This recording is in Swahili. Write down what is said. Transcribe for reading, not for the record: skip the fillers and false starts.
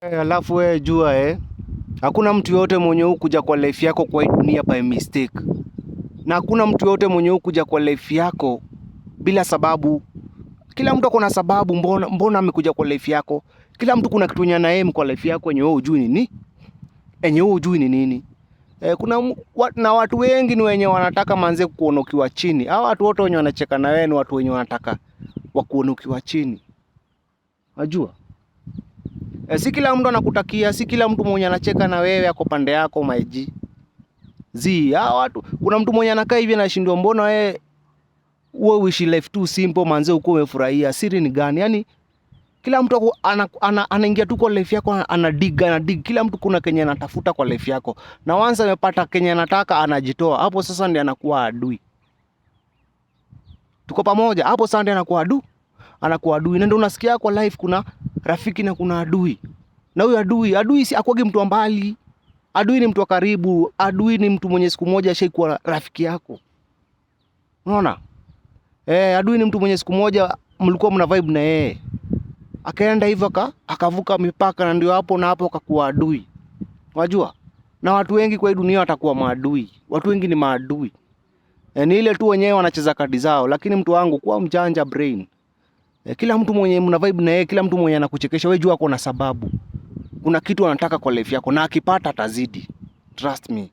Alafu wewe jua hakuna mtu yote mwenye hukuja kwa life yako kwa hii dunia by mistake. Na hakuna mtu yote mwenye hukuja kwa life yako bila sababu. Kila mtu ako na sababu mbona amekuja kwa life yako. Kila mtu kuna kitu na aim kwa life yako yenye wewe hujui ni nini? Yenye wewe hujui ni nini? Na watu wengi ni wenye wanataka manze kuona ukiwa chini. Hao watu wote wenye wanacheka na wewe ni watu wenye wanataka wakuone ukiwa chini. Unajua? Si kila mtu anakutakia, si kila mtu mwenye anacheka na wewe ako pande yako maiji. Hao watu, kuna mtu mwenye anakaa hivi anashindwa mbona wewe uishi life too simple manze uko umefurahia. Siri ni gani? Yaani kila mtu anaingia tu kwa life yako anadig. Kila mtu kuna kenye anatafuta kwa life yako. Na once amepata kenye anataka anajitoa. Hapo sasa ndiye anakuwa adui. Tuko pamoja? Hapo sasa ndiye anakuwa adui. Na ndio unasikia kwa life kuna rafiki na kuna adui. Na huyo adui si akwagi mtu mbali. Adui ni mtu wa karibu. Adui ni mtu mwenye siku moja ashaikuwa rafiki yako. Unaona? Adui ni mtu mwenye siku moja mlikuwa mna vibe na yeye. Akaenda hivyo akavuka mipaka na ndio hapo na hapo akakuwa adui. Unajua? Na watu wengi kwa hii dunia watakuwa maadui. Watu wengi ni maadui. Ni ile tu wenyewe wanacheza kadi zao, lakini mtu wangu kuwa mjanja brain. Kila mtu mwenye mna vibe na yeye, kila mtu mwenye anakuchekesha wewe jua ako na sababu. Kuna kitu anataka kwa life yako na akipata atazidi. Trust me.